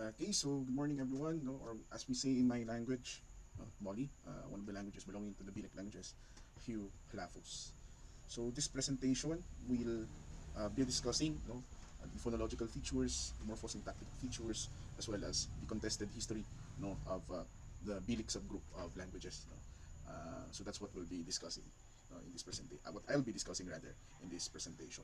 Okay, so good morning everyone. No, or as we say in my language, Moli, one of the languages belonging to the Bilik languages, Hugh Halafos. So this presentation will be discussing the phonological features, morphosyntactic features, as well as the contested history of the Bilik subgroup of languages. So that's what we'll be discussing in this presentation. What I'll be discussing rather in this presentation.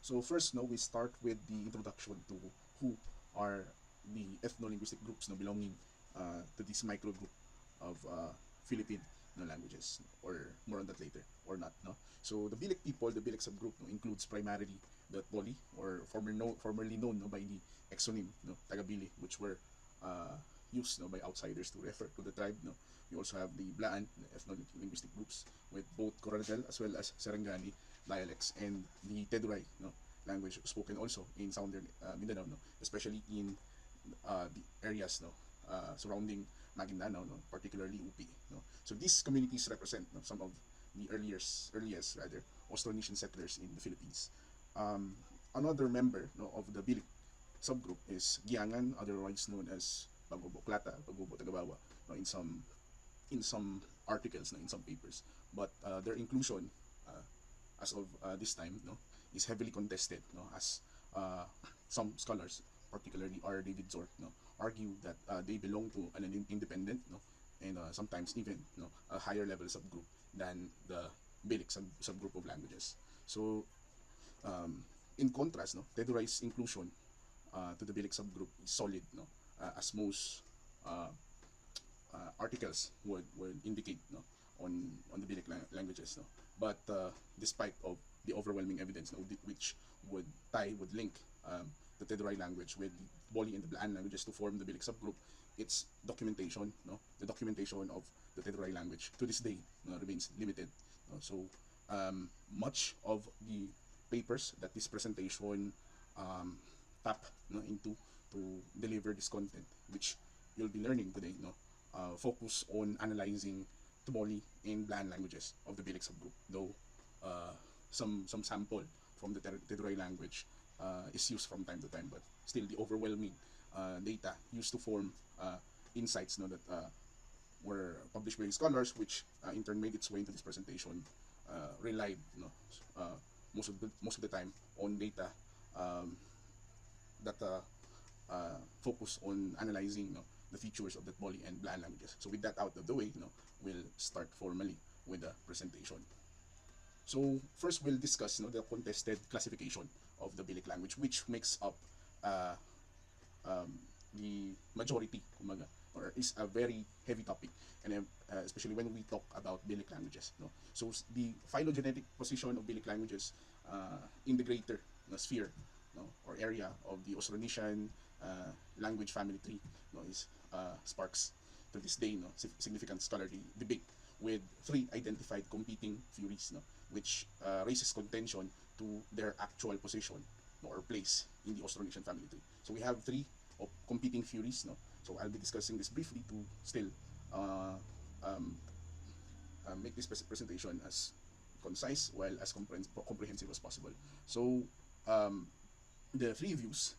So first, no, we start with the introduction to who are the ethno-linguistic groups belonging to this micro group of Philippine languages, or more on that later, or not. No, so the Bilik people, the Bilik subgroup, includes primarily the Poli, or formerly known by the exonym Tagabili, which were used by outsiders to refer to the tribe. No, we also have the Blaan ethno-linguistic groups with both Coronel as well as Sarangani dialects, and the Teduray language spoken also in southern Mindanao, especially in the areas surrounding Maguindanao, particularly UP. So these communities represent some of the earliest rather Austronesian settlers in the Philippines. Um, Another member of the Bilik subgroup is Giangan, otherwise known as Bagobo Plata, Bagobo Tagabawa, in some articles, in some papers. But their inclusion as of this time is heavily contested, as uh, some scholars, particularly R. David Zork, argue that they belong to an independent and sometimes even a higher level subgroup than the Bilik subgroup of languages. So in contrast, Tedurai's inclusion to the Bilik subgroup is solid, as most uh, articles would indicate on the Bilik languages. But despite of the overwhelming evidence which would link the Teduray language with the Boli and the Blaan languages to form the Bilik subgroup, its documentation, the documentation of the Teduray language to this day remains limited. So much of the papers that this presentation um, tap into to deliver this content, which you'll be learning today, focus on analyzing Tumoli and Blaan languages of the Bilik subgroup, though uh, some sample from the Teduray language is used from time to time, but still the overwhelming data used to form insights that were published by scholars, which in turn made its way into this presentation, relied most of the time on data um, that focus on analyzing the features of the Boli and Blaan languages. So with that out of the way, we'll start formally with the presentation. So first we'll discuss the contested classification of the Bilik language, which makes up uh, the majority, kumaga, or is a very heavy topic, and especially when we talk about Bilik languages. So the phylogenetic position of Bilik languages in the greater sphere or area of the Austronesian language family tree is sparks to this day significant scholarly debate, with three identified competing theories, which raises contention to their actual position or place in the Austronesian family tree. So we have three competing theories. So I'll be discussing this briefly to still uh, um, make this presentation as concise while as comprehensive as possible. So um, the three views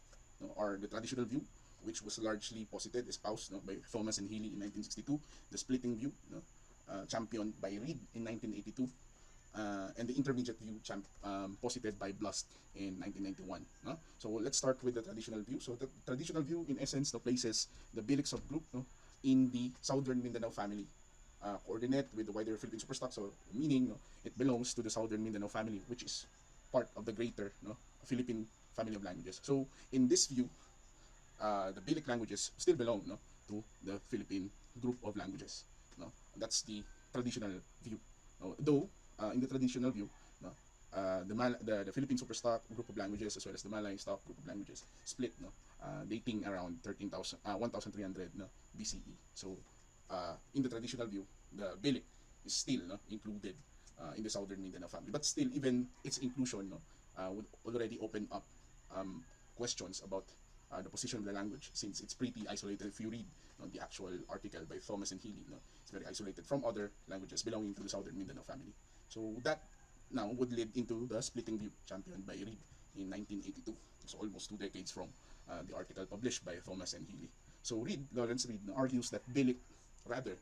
are the traditional view, which was largely posited, espoused by Thomas and Healy in 1962, the splitting view, championed by Reed in 1982, and the intermediate view posited by Blust in 1991. So let's start with the traditional view. So the traditional view, in essence, places the Bilik subgroup in the southern Mindanao family coordinate with the wider Philippine superstock. So meaning it belongs to the southern Mindanao family, which is part of the greater Philippine family of languages. So in this view, the Bilik languages still belong to the Philippine group of languages. That's the traditional view. Though in the traditional view, the Philippine superstock group of languages as well as the Malay stock group of languages split, dating around 13,300 BCE. So in the traditional view, the Bilik is still included in the southern Mindanao family. But still, even its inclusion would already open up questions about the position of the language, since it's pretty isolated. If you read the actual article by Thomas and Healy, it's very isolated from other languages belonging to the southern Mindanao family. So that now would lead into the splitting view championed by Reed in 1982. So almost 2 decades from the article published by Thomas and Healy. So Lawrence Reed argues that Bilik, rather,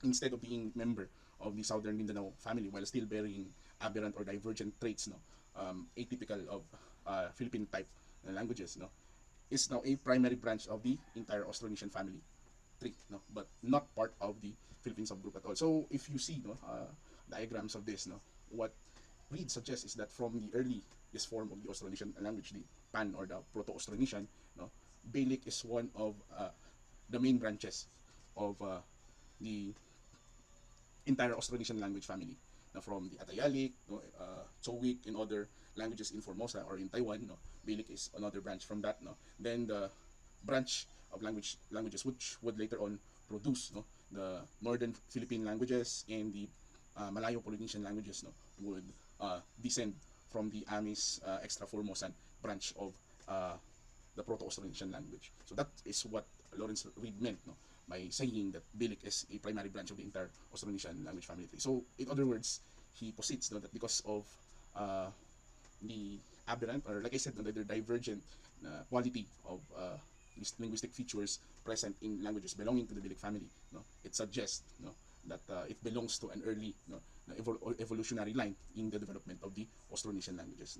instead of being member of the Southern Mindanao family while still bearing aberrant or divergent traits, atypical of Philippine type languages, is now a primary branch of the entire Austronesian family tree, but not part of the Philippine subgroup at all. So if you see diagrams of this, what Reed suggests is that from the earliest form of the Austronesian language, the Pan or the Proto-Austronesian, Bilik is one of the main branches of the entire Austronesian language family. Now, from the Atayalik, Chowik, and other languages in Formosa or in Taiwan, Bilik is another branch from that. Then the branch of languages which would later on produce the Northern Philippine languages and the Malayo-Polynesian languages would descend from the Amis extra Formosan branch of the Proto-Austronesian language. So that is what Lawrence Reed meant by saying that Bilik is a primary branch of the entire Austronesian language family tree. So in other words, he posits that because of the aberrant, or like I said, the divergent quality of linguistic features present in languages belonging to the Bilik family, it suggests that it belongs to an early evolutionary line in the development of the Austronesian languages.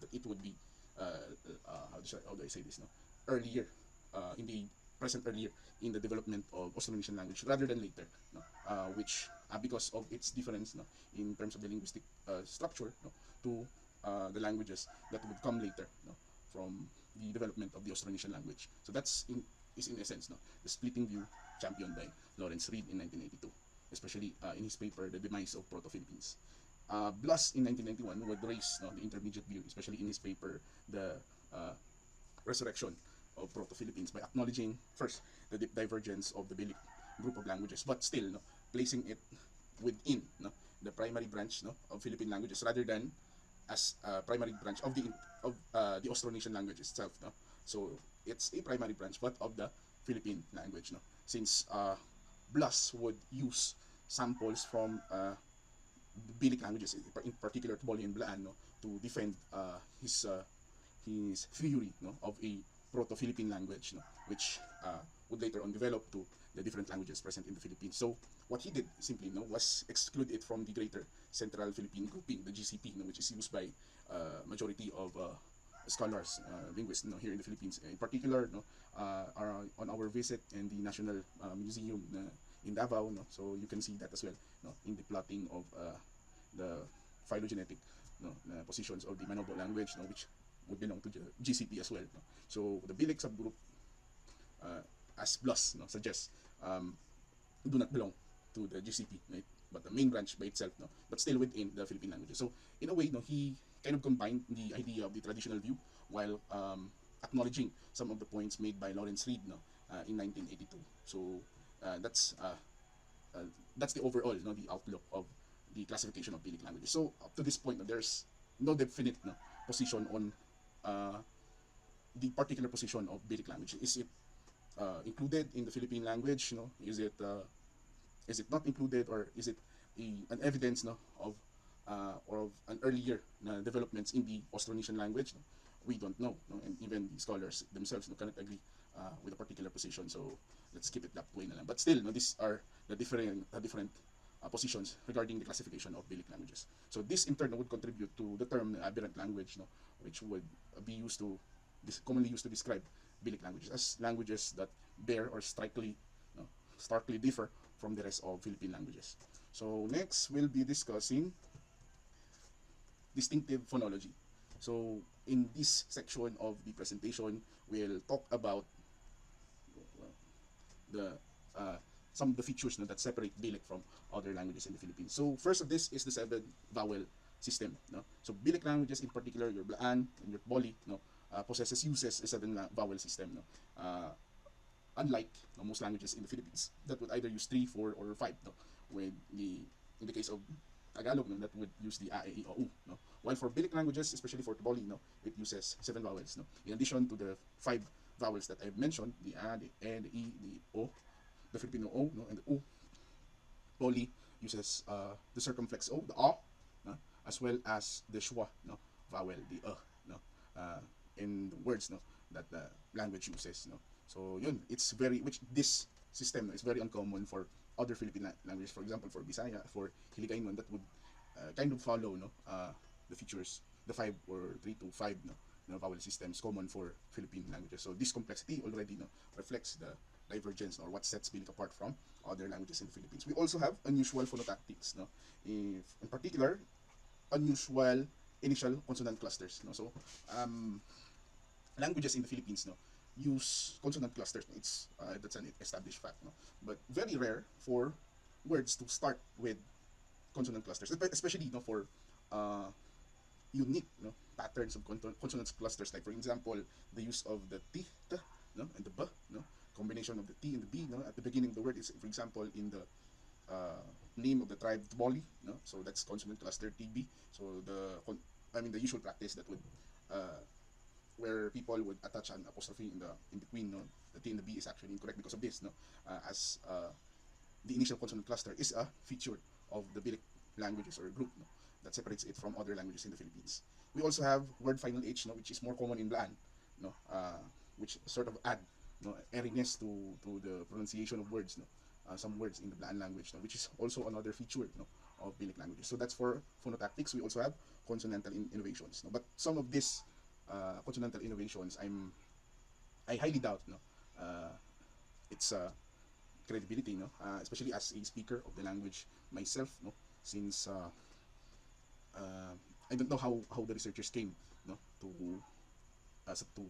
That it would be how do I say this? Earlier, in the present earlier in the development of Austronesian language rather than later, which because of its difference in terms of the linguistic structure to the languages that would come later from the development of the Austronesian language. So is in essence the splitting view championed by Lawrence Reed in 1982, especially in his paper The Demise of Proto-Philippines. Blas in 1991 would raise the intermediate view, especially in his paper The Resurrection of Proto-Philippines, by acknowledging first the deep divergence of the Bilik group of languages, but still placing it within the primary branch of Philippine languages rather than as a primary branch of the Austronesian language itself. So it's a primary branch but of the Philippine language. Since Blas would use samples from Bilik languages, in particular Tboli and Blaan, to defend his theory of a Proto-Philippine language, which would later on develop to the different languages present in the Philippines. So what he did simply was exclude it from the greater Central Philippine grouping, the GCP, which is used by majority of scholars, linguists here in the Philippines. In particular, on our visit in the National Museum in Davao, so you can see that as well in the plotting of the phylogenetic positions of the Manobo language, which would belong to the GCP as well. So the Bilik subgroup, as Blas suggests, do not belong to the GCP, right? But the main branch by itself, but still within the Philippine languages. So in a way, he kind of combined the idea of the traditional view while acknowledging some of the points made by Lawrence Reed in 1982. So that's the overall, the outlook of the classification of Bilik languages. So up to this point, there's no definite position on the particular position of Bilik language. Is it included in the Philippine language? Is it not included, or is it an evidence of or of an earlier developments in the Austronesian language? We don't know, and even the scholars themselves cannot agree with a particular position. So let's keep it that way. But still, these are the different positions regarding the classification of Bilik languages. So this in turn would contribute to the term aberrant language, which would be commonly used to describe Bilik languages as languages that bear or starkly differ from the rest of Philippine languages. So next we'll be discussing distinctive phonology. So in this section of the presentation, we'll talk about the some of the features that separate Bilik from other languages in the Philippines. So first of this is the 7-vowel system. So Bilik languages, in particular your Blaan and your Boli, uses a 7-vowel system. Unlike most languages in the Philippines that would either use 3, 4, or 5. In the case of Tagalog, that would use the A, E, I, O, U. While for Bilik languages, especially for Tboli, it uses 7 vowels. In addition to the 5 vowels that I've mentioned, the A, the E, the I, the O, the Filipino O, and the U. Boli uses the circumflex O, the A, as well as the schwa vowel, the uh, in the words no that the language uses no. So yun, it's very which this system no, is very uncommon for other Philippine languages. For example, for Bisaya, for Hiligaynon, that would kind of follow no the features, the five or three to five no vowel systems common for Philippine languages. So this complexity already no reflects the divergence or what sets Binic apart from other languages in the Philippines. We also have unusual phonotactics no, if in particular unusual initial consonant clusters no. So um, languages in the Philippines no use consonant clusters. It's that's an established fact no, but very rare for words to start with consonant clusters, especially no for uh, unique no patterns of consonant clusters, like for example the use of the t, t no and the b no, combination of the t and the b no at the beginning of the word is for example in the uh, name of the tribe Tboli no, so that's consonant cluster TB. So I mean the usual practice that would uh, where people would attach an apostrophe in between no, the t and the b is actually incorrect because of this no, as the initial consonant cluster is a feature of the Bilic languages or group no, that separates it from other languages in the Philippines. We also have word final H no, which is more common in Blaan no, which sort of add no, airiness to the pronunciation of words no, some words in the Blaan language no, which is also another feature no, of Bilic languages. So that's for phonotactics. We also have consonantal innovations no, but some of these consonantal innovations I highly doubt no, uh, it's credibility no, especially as a speaker of the language myself no, since uh, I don't know how the researchers came no to to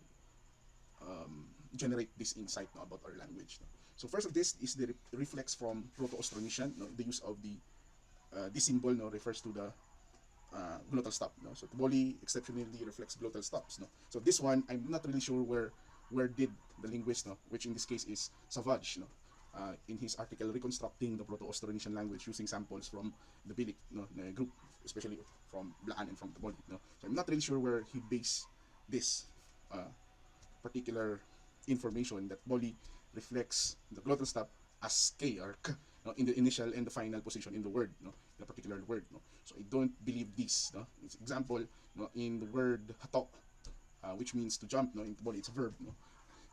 generate this insight no, about our language no. So first of this is the reflex from Proto-Austronesian no, the use of the this symbol no refers to the glottal stop no. So Tboli exceptionally reflects glottal stops no. So this one I'm not really sure where did the linguist no, which in this case is Savage no, in his article reconstructing the Proto-Austronesian language using samples from the Bilic no, group, especially from Blaan and from Tboli no. So I'm not really sure where he based this particular information that Boli reflects the glottal stop as K or K no, in the initial and the final position in the word no, in a particular word no. So I don't believe this no. It's example no, in the word hatok which means to jump no, in Boli it's a verb no.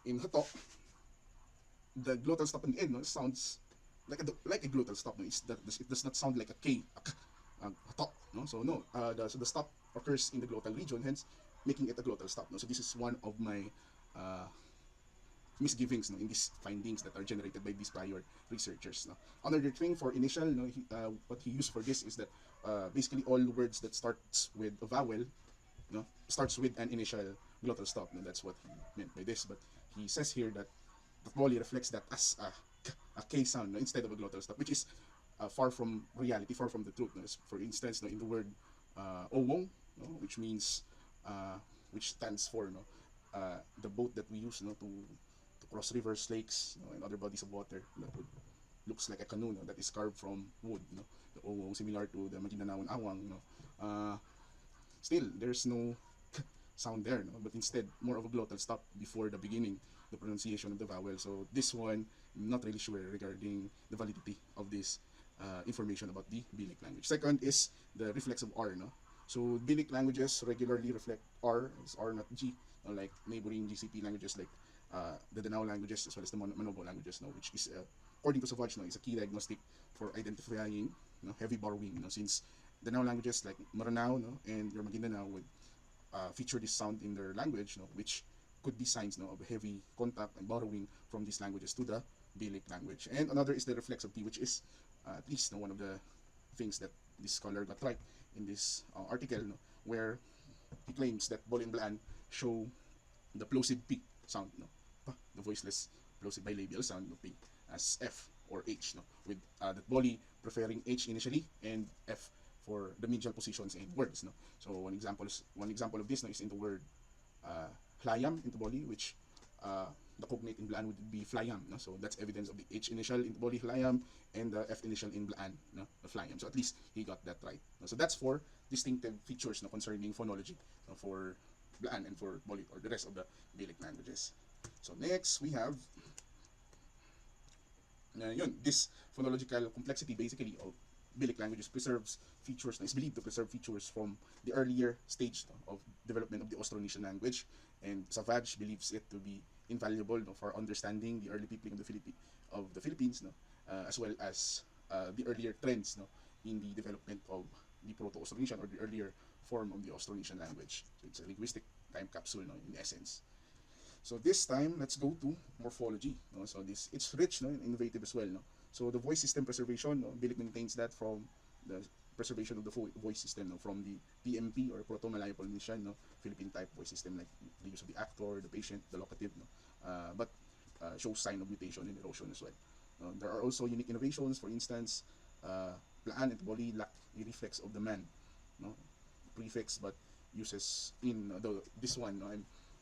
In hatok the glottal stop in the end no, sounds like a glottal stop no. It does not sound like a K, a K, hatok no. So no, so the stop occurs in the glottal region, hence making it a glottal stop no. So this is one of my uh, misgivings no, in these findings that are generated by these prior researchers no. Another thing for initial no, what he used for this is that basically all words that starts with a vowel no, starts with an initial glottal stop no. That's what he meant by this, but he says here that the Boli reflects that as a K sound no, instead of a glottal stop, which is far from reality, far from the truth no. For instance no, in the word owong no, which means which stands for no, the boat that we use no, to cross rivers, lakes no, and other bodies of water that would, looks like a canoe no, that is carved from wood no. The owong similar to the Maguindanaon awang no. Still there's no sound there no, but instead more of a glottal stop before the beginning the pronunciation of the vowel. So this one I'm not really sure regarding the validity of this information about the Bilic language. Second is the reflex of R no. So Bilic languages regularly reflect R as R not G no, like neighboring GCP languages like the Danao languages as well as the Manobo languages no, which is according to Savage no, is a key diagnostic for identifying no, heavy borrowing no, since Danao languages like Maranao no, and your Maguindanao would feature this sound in their language no, which could be signs no, of heavy contact and borrowing from these languages to the Bilic language. And another is the reflex of T, which is at least no, one of the things that this scholar got right in this article no, where he claims that Boli and Blaan show the plosive P sound no, the voiceless plosive bilabial sound no, P as F or H no, with the Boli preferring H initially and F for the medial positions in words no. So one example of this no, is in the word Hlayam in Tboli, which the cognate in Blaan would be Flayam no. So that's evidence of the H initial in Tboli Hlayam and the F initial in Blaan no, the Flayam. So at least he got that right no. So that's for distinctive features no, concerning phonology no, for Blaan and for Boli or the rest of the Bilic languages. So next we have yun, this phonological complexity basically Bilic languages preserves features, is believed to preserve features from the earlier stage of development of the Austronesian language, and Savage believes it to be invaluable for understanding the early peopling of the Philippines, as well as the earlier trends in the development of the Proto-Austronesian, or the earlier form of the Austronesian language. So it's a linguistic time capsule, in essence. So this time, let's go to morphology. No? So this, it's rich, and innovative as well. No? So the voice system preservation, Bilic maintains that from the preservation of the voice system, from the PMP, or Proto-Malayo-Polynesian, Philippine type voice system, like the use of the actor, the patient, the locative, but shows sign of mutation and erosion as well. There are also unique innovations. For instance, Blaan and Boli lack a reflex of the man, no? Prefix, but uses in this one.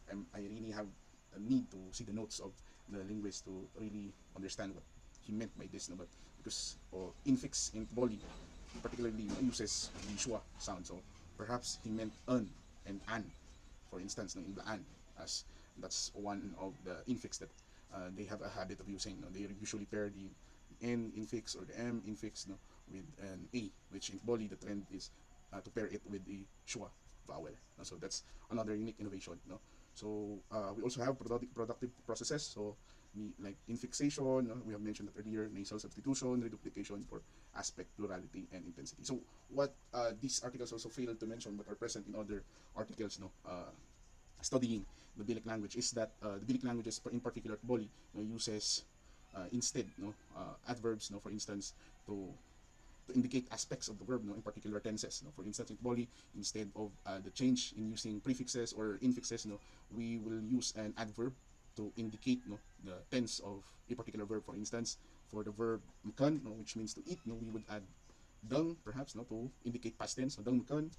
I really have a need to see the notes of the linguist to really understand what he meant by this. No? But because infix in Boli particularly uses the schwa sound, so perhaps he meant and an, for instance, in Blaan, as that's one of the infix that they have a habit of using. They usually pair the N infix or the M infix, with an A, which in Boli the trend is to pair it with the schwa vowel. So that's another unique innovation. So we also have productive processes. So like infixation, we have mentioned that earlier, nasal substitution, reduplication for aspect, plurality, and intensity. So what these articles also failed to mention, but are present in other articles, studying the Bilic language, is that the Bilic languages, in particular Boli, uses instead adverbs, for instance, to indicate aspects of the verb, in particular tenses. For instance, in Boli, instead of the change in using prefixes or infixes, we will use an adverb to indicate the tense of a particular verb. For instance, for the verb mkan, which means to eat, we would add dang, perhaps, to indicate past tense. So dang mkan,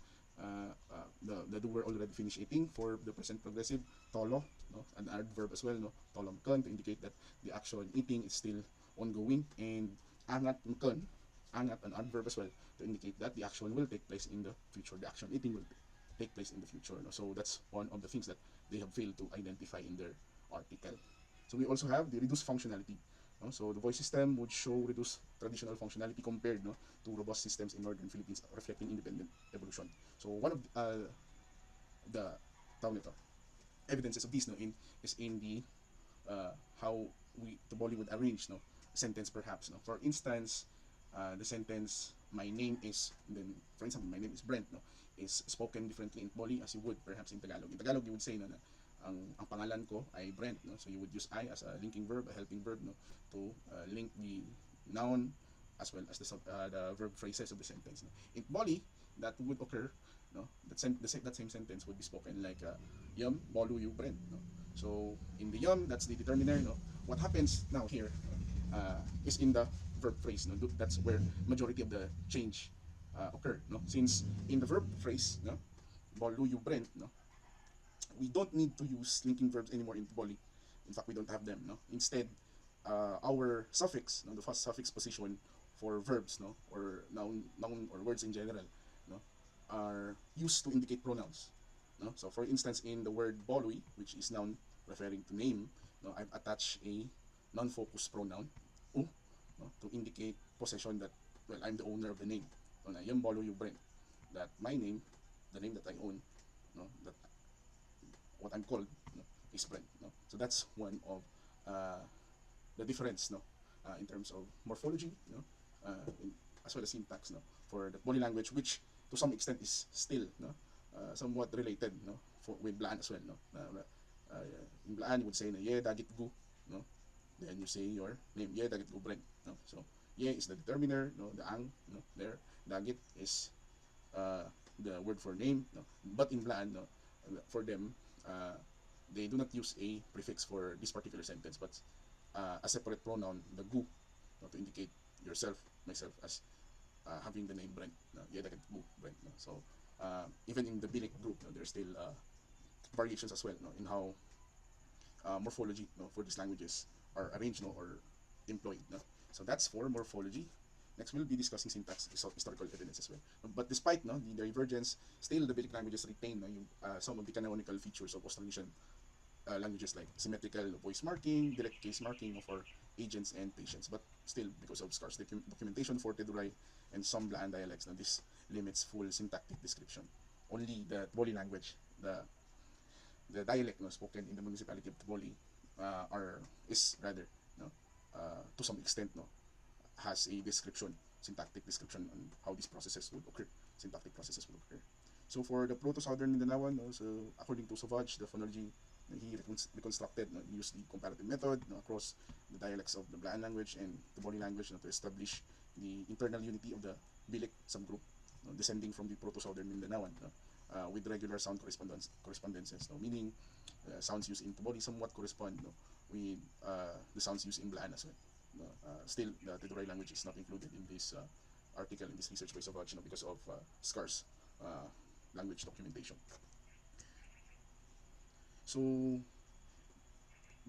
the doer already finished eating. For the present progressive, tolo, an adverb as well, tolo mkan, to indicate that the action eating is still ongoing. And angat mkan, angat, an adverb as well, to indicate that the action will take place in the future. The action eating will take place in the future. So that's one of the things that they have failed to identify in their article. So we also have the reduced functionality. So the voice system would show reduced traditional functionality compared to robust systems in northern Philippines, reflecting independent evolution. So one of the evidences of this is in the how the Bollywood arrange sentence, perhaps. For instance, the sentence "my name is," then for example, "my name is Brent," is spoken differently in Boli as you would perhaps in Tagalog. In Tagalog, you would say na ang pangalan ko ay Brent, so you would use I as a linking verb, a helping verb, to link the noun as well as the verb phrases of the sentence. In Boli, that would occur. That same sentence would be spoken like yum bolu yu Brent. So in the yum, that's the determiner. What happens now here is in the verb phrase. That's where majority of the change occur. Since in the verb phrase, bolu yu Brent, we don't need to use linking verbs anymore in Boli. In fact, we don't have them. Instead, our suffix, the first suffix position for verbs, or noun or words in general, are used to indicate pronouns. So for instance, in the word bolui, which is noun referring to name, I've attached a non-focused pronoun u, to indicate possession, that, well, I'm the owner of the name. Na yung bolo you bring, that my name, the name that I own, that what I'm called, is Brent. So that's one of the difference, in terms of morphology, as well as syntax, for the body language, which to some extent is still somewhat related, with Blaan as well. In Blaan, you would say na ye dagit gu, then you say your name, ye dagit gu Brent. So ye is the determiner, the ang, there. Dagit is the word for name, but in Blaan, for them, they do not use a prefix for this particular sentence, but a separate pronoun, the gu, to indicate yourself, myself, as having the name Brent. Yedagit gu Brent. So even in the Bilic group, there's still variations as well, in how morphology, for these languages are arranged, or employed. So that's for morphology. Next, we'll be discussing syntax, historical evidence as well. But despite the divergence, still the Bilic languages retain some of the canonical features of Austronesian languages like symmetrical voice marking, direct case marking for agents and patients. But still, because of scarce documentation for Teduray and some Blaan dialects, now this limits full syntactic description. Only the Teboli language, the dialect no, spoken in the municipality of Teboli, are is rather no, to some extent no, has a description, syntactic description on how these processes would occur, syntactic processes would occur. So for the Proto-Southern Mindanaoan, no, so according to Sauvage, the phonology he reconstructed, no, used the comparative method no, across the dialects of the Blaan language and the Boli language no, to establish the internal unity of the Bilik subgroup, no, descending from the Proto-Southern Mindanaoan, no, with regular sound correspondences, no, meaning sounds used in Tuboli somewhat correspond no, with the sounds used in Blaan as well. No, still, the Teduray language is not included in this article, in this research by Sauvage, no, because of scarce uh, language documentation. So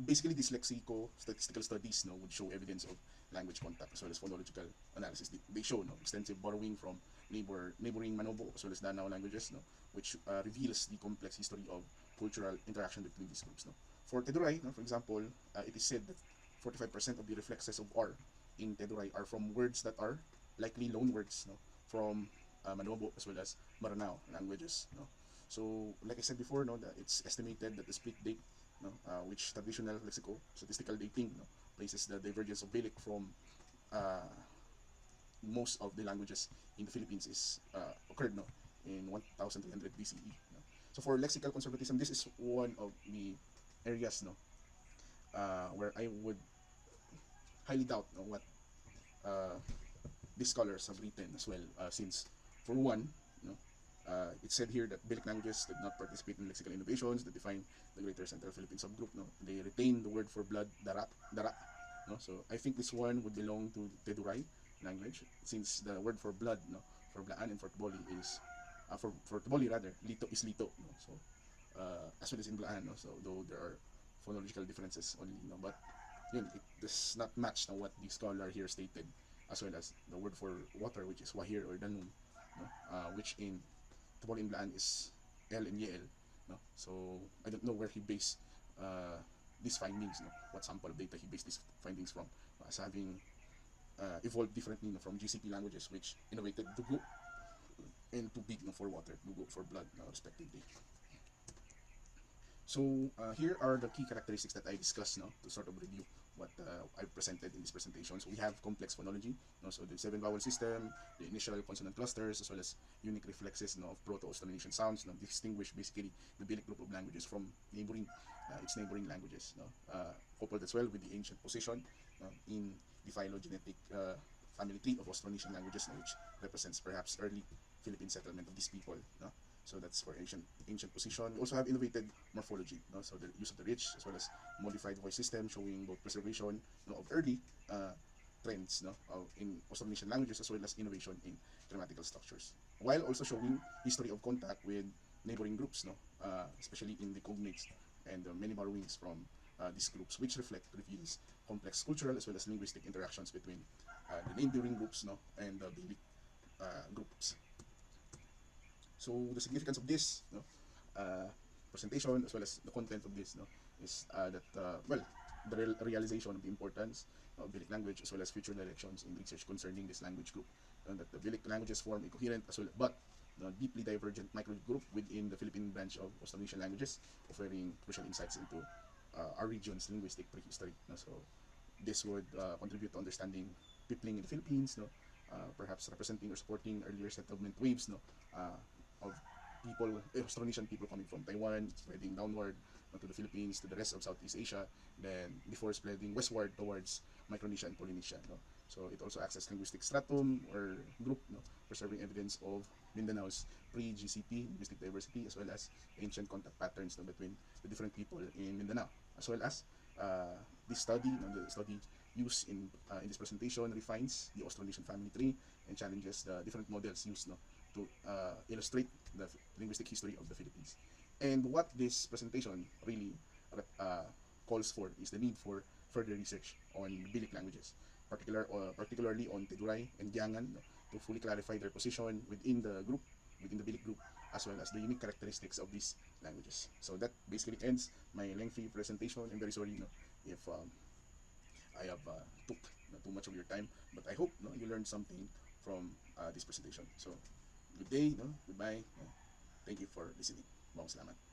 basically, these lexico-statistical studies no, would show evidence of language contact as well as phonological analysis. They show no, extensive borrowing from neighboring Manobo as well as Danao languages, no, which reveals the complex history of cultural interaction between these groups. No. For Teduray, no, for example, it is said that 45% of the reflexes of R in Teduray are from words that are likely loan words no, from Manobo as well as Maranao languages. No. So, like I said before, no, that it's estimated that the split date no, which traditional lexico statistical dating no, places the divergence of Bilik from uh, most of the languages in the Philippines is occurred no, in 1300 BCE. No. So for lexical conservatism, this is one of the areas no, where I would highly doubt no, what uh, these scholars have written as well, since for one, no, it said here that Bilik languages did not participate in lexical innovations that define the Greater Central Philippine subgroup. No, they retain the word for blood, dara. No, so I think this one would belong to Teduray language, since the word for blood, no, for Blaan and for Tboli is, for Tboli rather, lito is lito. No, so as well as in Blaan, no, so though there are phonological differences only, no, but yun, it does not match na what the scholar here stated, as well as the word for water, which is wahir or danum, no? Which in Tubol in Blaan is El and Yel. No? So I don't know where he based these findings, no? What sample of data he based these findings from, as having evolved differently no? From GCP languages, which innovated Dugo and Tubig no? For water, Dugo for blood, no? Respectively. So here are the key characteristics that I discussed no, to sort of review what I presented in this presentation. So we have complex phonology, no, so the 7 vowel system, the initial consonant clusters, as well as unique reflexes no, of Proto-Austronesian sounds, no, distinguish basically the Bilik group of languages from its neighboring languages. No, coupled as well with the ancient position no, in the phylogenetic family tree of Austronesian languages, no, which represents perhaps early Philippine settlement of these people. No? So that's for ancient position. We also have innovated morphology, no? So the use of the rich as well as modified voice system, showing both preservation no, of early trends no, in Austronesian languages as well as innovation in grammatical structures, while also showing history of contact with neighboring groups, no? Especially in the cognates and many borrowings from these groups, which reveals complex cultural as well as linguistic interactions between the neighboring groups no, and the Bilik groups. So the significance of this uh, presentation as well as the content of this is that well the realization of the importance of Bilic language as well as future directions in research concerning this language group, and that the Bilic languages form a coherent as well but deeply divergent microgroup within the Philippine branch of Austronesian languages, offering crucial insights into our region's linguistic prehistory. No? So this would contribute to understanding peopling in the Philippines, no? Perhaps representing or supporting earlier settlement waves no? Of people, Austronesian people coming from Taiwan, spreading downward to the Philippines, to the rest of Southeast Asia, then before spreading westward towards Micronesia and Polynesia. No? So it also acts as linguistic stratum or group, no? Preserving evidence of Mindanao's pre-GCP linguistic diversity as well as ancient contact patterns no? Between the different people in Mindanao, as well as this study, the study used in this presentation refines the Austronesian family tree and challenges the different models used no, to illustrate the linguistic history of the Philippines. And what this presentation really calls for is the need for further research on Bilic languages, particularly on Teduray and Giangan, no, to fully clarify their position within the group, within the Bilic group, as well as the unique characteristics of these languages. So that basically ends my lengthy presentation. I'm very sorry, no, if I have took too much of your time, but I hope, no, you learned something from this presentation. So good day, no, goodbye. No. Thank you for listening. Maraming salamat.